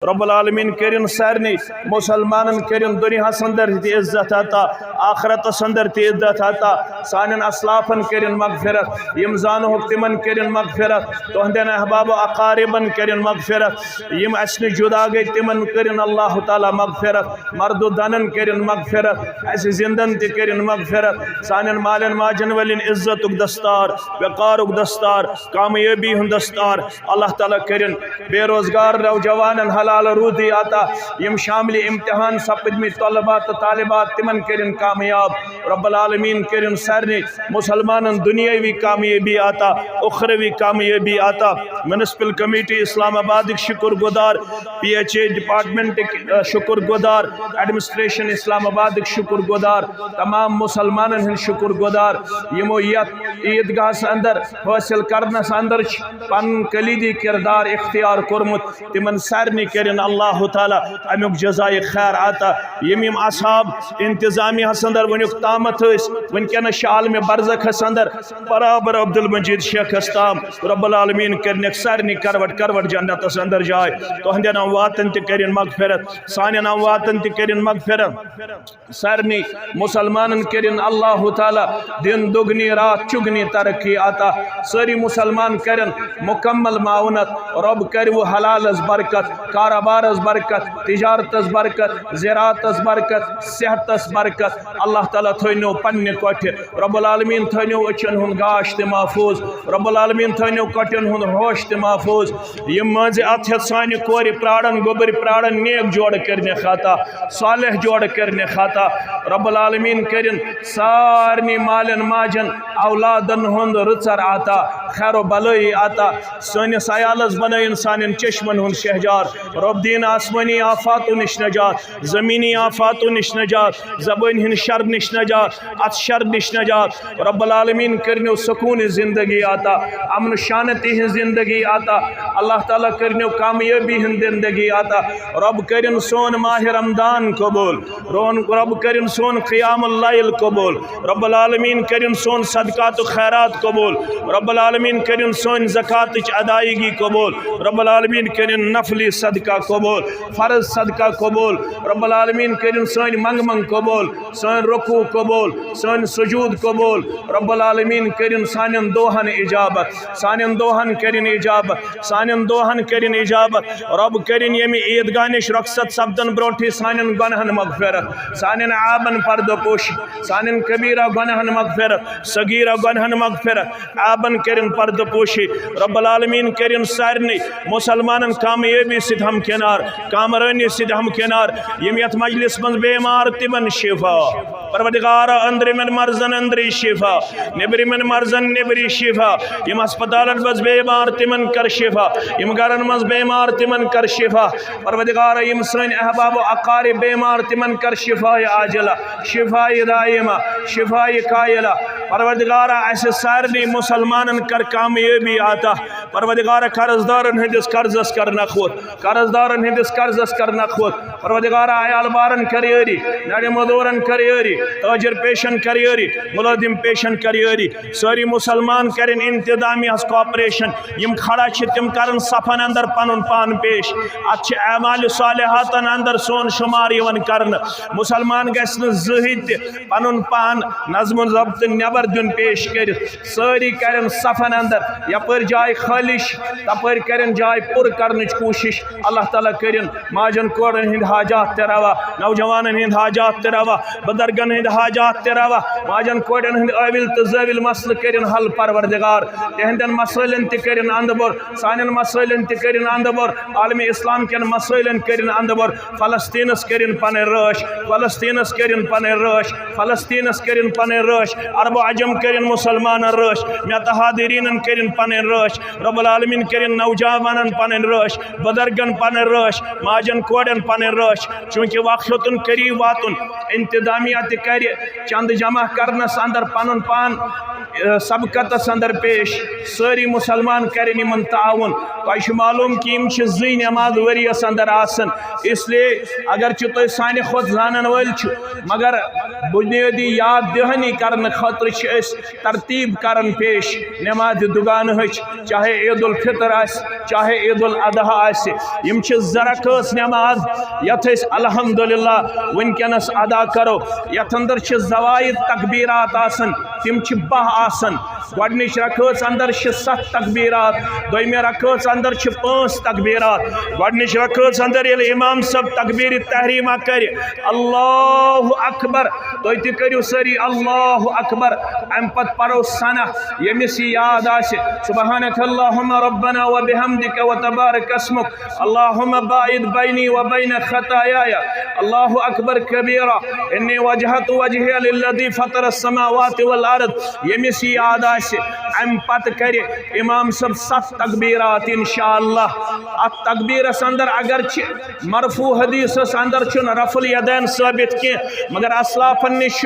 रब्बुल आलमीन करिन सारनी मुसलमानन करिन दुनियास अंदर इज्जत अता आखरतस अंदर इज्जत अता सानन असलाफन करिन मगफिरत यम जानोक तिमन करिन मगफिरत तुहंदन अहबाब अकारिबन करिन मगफिरत यम असनि जुदा गई तिमन करिन अल्लाह ताला मगफिरत मर्दु दनन करिन मगफिरत अस जिंदन ते करिन मगफिरत सानन मालन माजन वलिन इज्जतुक दस्तार वकारुक दस्तार कामयाबी हुन दस्तार अल्लाह ताला करिन बेरोजगार नौजवानन हलाल रूदी आता यम शामिल इम्तिहान सपदमी तलबा तो तालिबात तिमन करिन कामयाब रब्बुल आलमीन करिन सारनी मुसलमानन दुनियावी कामयाबी आता उखरवी कामयाबी आता म्युनिसिपल कमेटी इस्लामाबाद शुक्र गुजार PHA डिपार्टमेंट शुक्र गुजार एडमिनिस्ट्रेशन इस्लामाबाद शुक्र गुजार तमाम मुसलमानन हिंद शुक्र गुजार यमो ईदगाह अंदर हासिल करनस अंदर पन कलीदी किरदार इख्तियार कोरमुत तिमन सारनी करिन अल्लाह ताला अमुक जज़ाए खैर आता यम असहाब इंतजामिया अंदर वनुक तामत वनकन आलम बरज़ख अंदर बराबर अब्दुल मजीद शेख ताम रब्बुल आलमीन कर सारनी करवट करवट जन्नतस अंदर जाए तुहंदन अमवातन तरिन मगफिरत सानन अमवातन तरिन मगफिरत सारनी मुसलमानन करिन अल्लाह ताला दिन दुगनी रात चुगनी तरक्की आता सारी मुसलमान करन मुकम्मल माउनत रब कर वो हलालस बरकत कारोबारस बरकत तिजारतस बरकत ज़राअतस बरकत सेहतस बरकत अल्लाह ताला थोनो पन्ने कोठे रब्बुल आलमीन थोनो अचन हुन गाश ते महफूज रब्बुल आलमीन थोनो कोठन हुन होश ते महफूज यम मज अथ सानि कोरि प्राड़न गोबर प्राड़न नेक जोड़ करने खाता सालेह जोड़ करने खाता रब्बुल आलमीन करिन सारनी मालन माजन औलादन हुन रुचर आता खैर बलई आता सनिस अयालस बनयन सानन चश्मन हुन शहजार रब दीन आसमानी आफातों निश नजात ज़मीनी आफातों निश नजात ज़बान हिंद शर निश नजात अत शर निश नजात रब्बुल आलमीन करनो सुकून ज़िंदगी आता अमन शानती हिंद ज़िंदगी आता अल्लाह ताला करनो कामयाबी हिंद ज़िंदगी आता रब करिन सोन माह रमदान कबूल रब करिन सोन क़ियामुल लैल कबूल रब्बुल आलमीन करिन सोन सदकात खैरात कबूल रब्बुल आलमीन करिन सोन ज़कात अदायगी कबूल रब्बुल आलमीन करिन नफली सदका कबूल फर्ज सदका कबूल रब्बुल आलमीन करिन सोन मंग मंग कबूल सोन रुकू कबूल सोन सुजूद कबूल रब्बुल आलमीन करिन सानन दोहन इजाबत सानन दोहन करिन इजाबत सानन दोहन करिन इजाबत रब करिन यमि ईदगाह निश रखसत सब्दन ब्रोठी सानन गुनहन मगफिरत सानन आबन पर्दपोशी सानन कबीरा गुनहन मगफिरत सगीरा गुनहन मगफिरत आबन करिन पर्दपोशी रब्बुल आलमीन करिन सारनी मुसलमानन कामयाबी सिद हम किनार कामरानी सिद हम किनार यम यथ मजलिस मज बेमार तिमन शिफा परवरदिगार अंदरिमन मर्जन अंदरी शिफा नेबरिमन मर्जन नेबरी शिफा यम अस्पतालन मज बेमार तिमन कर शिफा यम गरन मज बेमार तिमन कर शिफा परवरदिगार यम सन अहबाब अकारी बेमार तिमन कर शिफा आजिला शिफा दाइमा शिफा कायला परवरदिगार ऐसे सारनी मुसलमानन कर कामयाबी आता परवरदिगार कर्जदारन हंदिस कर्जस कर नखोत कर्जदारन हंदिस कर्जस कर नखोत परवरदिगार आयाल बारन करियरी नड़े मदोरन करियरी ताजर पेशन करियरी मुलाजिम पेशन करियरी सारी मुसलमान करें इंतजामिया कॉपरेशन यम खड़ा तिम करन सफन अंदर पनुन पान पेश अच्छे अमाल सालिहातन अंदर सोन शुमार यवन करन मुसलमान गसन जहित पनुन पान नज़्म ज़ब्त नबर दिन पेश कर सारी करें सफन अंदर यपर जाय खालिश तपर करें जाय पुर करने कोशिश अल्लाह ताला करें माजन कोरन हिंद हाजात तेरावा नौजवानन हिंद हाजात तेरावा बदरगन हिंद हाजात तेरावा माजन कोरन हिंद अविल तज़विल मसल करें हल परवरदिगार तेहंदन मसलन ते करें अंदबर सानन मसलन ते करें अंदबर आलम इस्लाम के मसलन करें अंदबर फलस्तीनस करें पने रश फलस्तीनस करें पने रश फलस्तीनस करें पने रश अरब अजम करें मुसलमान रश मतहादिरीन करें पने रश रब्बुल आलमीन करें नौजवानन पने रश बदरगन पने रश माजन कोडन पने रश चूंकि वक्तुन करीब वातुन इंतजामिया कर चंद जमा करनस अंदर पनुन पान सबकत अंदर पेश सारी मुसलमान करें इन ताउन। तो मालूम कि जी नमाज वरियस अंदर आसन, इसलिए अगर तुम सानि खुद जानन वल मगर बुनियादी याद दहानी करने खतर तरतीब करन पेश नमाज दुगान हज, चाहे ईद उल फितर आस चाहे ईद उल अदहा आस। यम ज़रकस नमाज यथ अल्हम्दुलिल्लाह वनकनस अदा करो, यथ अंदर ज़वाइद तकबीरात आसन तिम 12 आसन। गोडनिच रकअत अंदर 7 तकबीरात, दोयमे रकअत अंदर 5 तकबीरात। गोडनिच रकअत अंदर ये इमाम सब तकबीर तहरीमा कर अल्लाहु अकबर, तो ति करियो सारी अल्लाहु अकबर। अम पत परो सना यमिस याद आसे सुबहानक अल्लाहुम्मा रब्बना व बिहम्दिका व तबारक अस्मुक अल्लाहुम्मा बाइद बैनी व बैन खतायाया अल्लाहु अकबर कबीरा इन्नी वजहतु वजहिया लिल्लज़ी फतरा अस्समावाति वल अर्द। यमिस याद आसे अम पत करे इमाम सब 7 तकबीरात इंशाअल्लाह। अत तकबीरस अंदर अगर मरफू हदीस अंदर रफुल यदैन साबित के, मगर असलाफन निश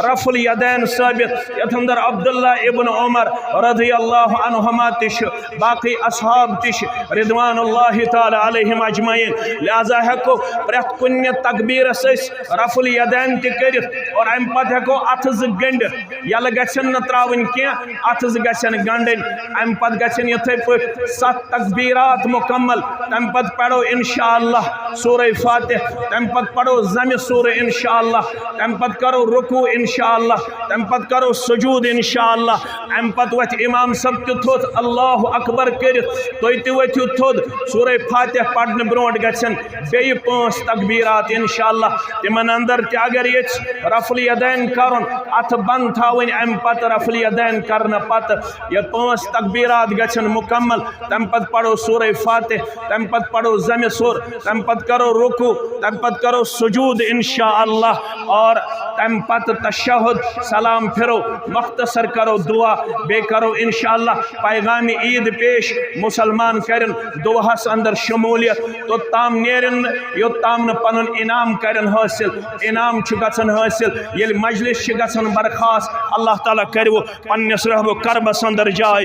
रफुल यदैन साबित। यथ अंदर अब्दुल्ला इब्न उमर रज़ियल्लाहु अन्हुमा तिश, बाकी असहाब तिश रिदवानुल्लाहि ताला अलैहिम अजमईन। लिहाजा हेको प्रेत कुन्ने तकबीरस रफुल यदैन ति करित और अम पत हेको अथ ज गंड यल गछन न त्रावन के, अथ ज गछन गंडन। अम पत गछन यथे पे 7 तकबीरात मुकम्मल। तम पत पढ़ो इंशाअल्लाह सूरह फातिह, तम पत पढ़ो ज़म सूरह इंशाअल्लाह, तम पत करो रुकू इंशाअल्लाह, तम पत करो सुजूद इंशाअल्लाह। अम पत वथ इमाम सब ते थोद अल्लाहु अकबर करित तोय ते वथियो थोद सूरह फातिह पढ़ने ब्रोट गछन बे 5 तकबीरात इंशाअल्लाह। तिमन अंदर ते अगर ये रफुल यदैन करन अथ बंद थावन, अम पत रफुल यदैन करने पत ये 5 तकबीरात गछन मुकम्मल। तम पत पढ़ो सूरह फातिह, तम पत पढ़ो ज़म सूर, तम पत करो रुकू, तम पत करो सुजूद इंशाअल्लाह और तम पत तशहुद सलाम फिरो, मख्तसर करो दुआ, बे करो इंशाअल्लाह पैगाम ईद पेश। मुसलमान करन दुआस अंदर शमूलियत तो ताम नेरन यो ताम न पनुन इनाम करन हासिल, इनाम छु गछन हासिल। ये मजलिस छु गछन बरखास, अल्लाह ताला करवो पन्नस रहबो करबस अंदर जाय।